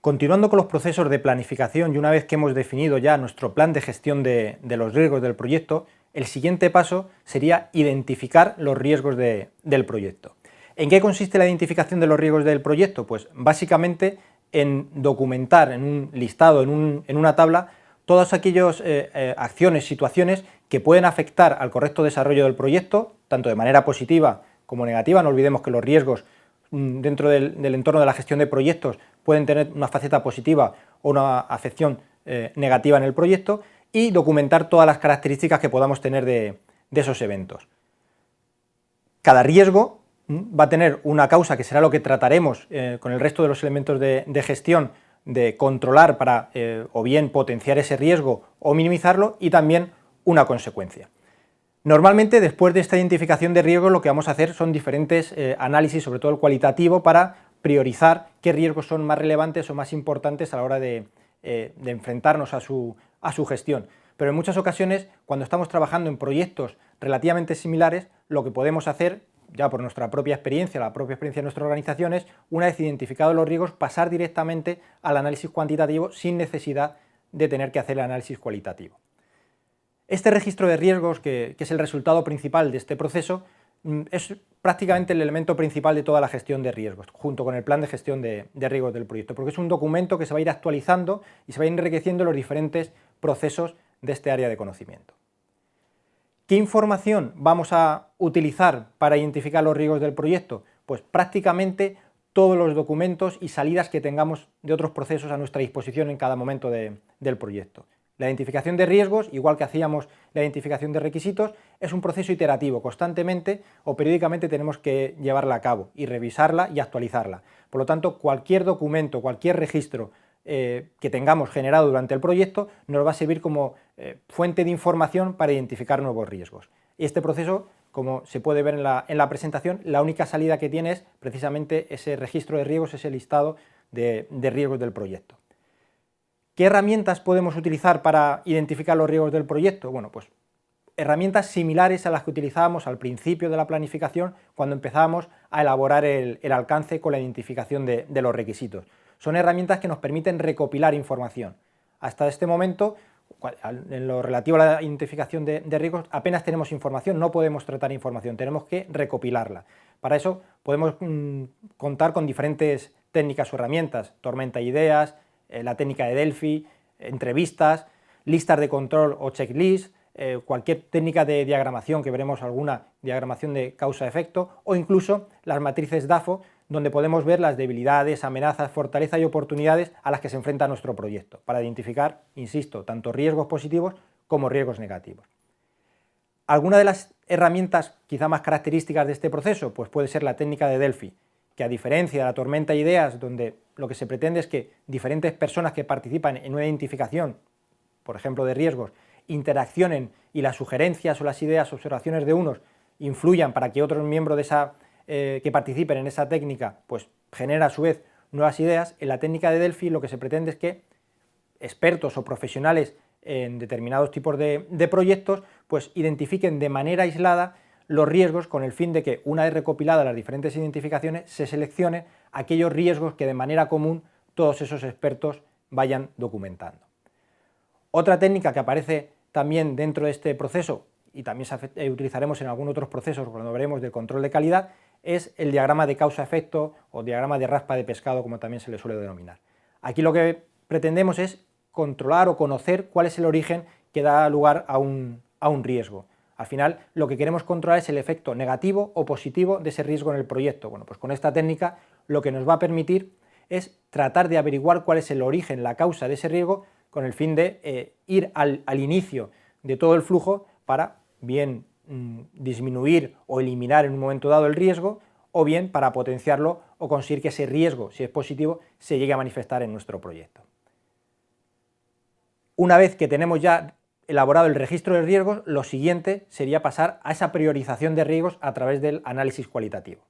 Continuando con los procesos de planificación y una vez que hemos definido ya nuestro plan de gestión de los riesgos del proyecto, el siguiente paso sería identificar los riesgos del proyecto. ¿En qué consiste la identificación de los riesgos del proyecto? Pues básicamente en documentar en un listado, en una tabla, todas aquellas acciones, situaciones que pueden afectar al correcto desarrollo del proyecto, tanto de manera positiva como negativa. No olvidemos que los riesgos dentro del entorno de la gestión de proyectos pueden tener una faceta positiva o una afección negativa en el proyecto, y documentar todas las características que podamos tener de esos eventos. Cada riesgo va a tener una causa que será lo que trataremos con el resto de los elementos de gestión de controlar para o bien potenciar ese riesgo o minimizarlo, y también una consecuencia. Normalmente, después de esta identificación de riesgos, lo que vamos a hacer son diferentes análisis, sobre todo el cualitativo, para priorizar qué riesgos son más relevantes o más importantes a la hora de enfrentarnos a su gestión. Pero en muchas ocasiones, cuando estamos trabajando en proyectos relativamente similares, lo que podemos hacer, ya por nuestra propia experiencia, la propia experiencia de nuestra organización, es, una vez identificados los riesgos, pasar directamente al análisis cuantitativo sin necesidad de tener que hacer el análisis cualitativo. Este registro de riesgos, que es el resultado principal de este proceso, es prácticamente el elemento principal de toda la gestión de riesgos, junto con el plan de gestión de riesgos del proyecto, porque es un documento que se va a ir actualizando y se va a ir enriqueciendo los diferentes procesos de este área de conocimiento. ¿Qué información vamos a utilizar para identificar los riesgos del proyecto? Pues prácticamente todos los documentos y salidas que tengamos de otros procesos a nuestra disposición en cada momento del proyecto. La identificación de riesgos, igual que hacíamos la identificación de requisitos, es un proceso iterativo. Constantemente o periódicamente tenemos que llevarla a cabo y revisarla y actualizarla. Por lo tanto, cualquier documento, cualquier registro que tengamos generado durante el proyecto nos va a servir como fuente de información para identificar nuevos riesgos. Y este proceso, como se puede ver en la presentación, la única salida que tiene es precisamente ese registro de riesgos, ese listado de riesgos del proyecto. ¿Qué herramientas podemos utilizar para identificar los riesgos del proyecto? Bueno, pues herramientas similares a las que utilizábamos al principio de la planificación, cuando empezábamos a elaborar el alcance con la identificación de los requisitos. Son herramientas que nos permiten recopilar información. Hasta este momento, en lo relativo a la identificación de riesgos, apenas tenemos información, no podemos tratar información, tenemos que recopilarla. Para eso podemos contar con diferentes técnicas o herramientas: tormenta de ideas, la técnica de Delphi, entrevistas, listas de control o checklist, cualquier técnica de diagramación, que veremos alguna diagramación de causa-efecto, o incluso las matrices DAFO, donde podemos ver las debilidades, amenazas, fortalezas y oportunidades a las que se enfrenta nuestro proyecto, para identificar, insisto, tanto riesgos positivos como riesgos negativos. ¿Alguna de las herramientas quizá más características de este proceso? Pues puede ser la técnica de Delphi, que a diferencia de la tormenta de ideas, donde lo que se pretende es que diferentes personas que participan en una identificación, por ejemplo de riesgos, interaccionen y las sugerencias o las ideas o observaciones de unos influyan para que otros miembros que participen en esa técnica pues generen a su vez nuevas ideas. En la técnica de Delphi lo que se pretende es que expertos o profesionales en determinados tipos de proyectos pues identifiquen de manera aislada los riesgos, con el fin de que, una vez recopiladas las diferentes identificaciones, se seleccionen aquellos riesgos que de manera común todos esos expertos vayan documentando. Otra técnica que aparece también dentro de este proceso, y también utilizaremos en algunos otros procesos cuando veremos del control de calidad, es el diagrama de causa-efecto o diagrama de raspa de pescado, como también se le suele denominar. Aquí lo que pretendemos es controlar o conocer cuál es el origen que da lugar a un riesgo. Al final, lo que queremos controlar es el efecto negativo o positivo de ese riesgo en el proyecto. Bueno, pues con esta técnica lo que nos va a permitir es tratar de averiguar cuál es el origen, la causa de ese riesgo, con el fin de ir al inicio de todo el flujo para bien disminuir o eliminar en un momento dado el riesgo, o bien para potenciarlo o conseguir que ese riesgo, si es positivo, se llegue a manifestar en nuestro proyecto. Una vez que tenemos ya elaborado el registro de riesgos, lo siguiente sería pasar a esa priorización de riesgos a través del análisis cualitativo.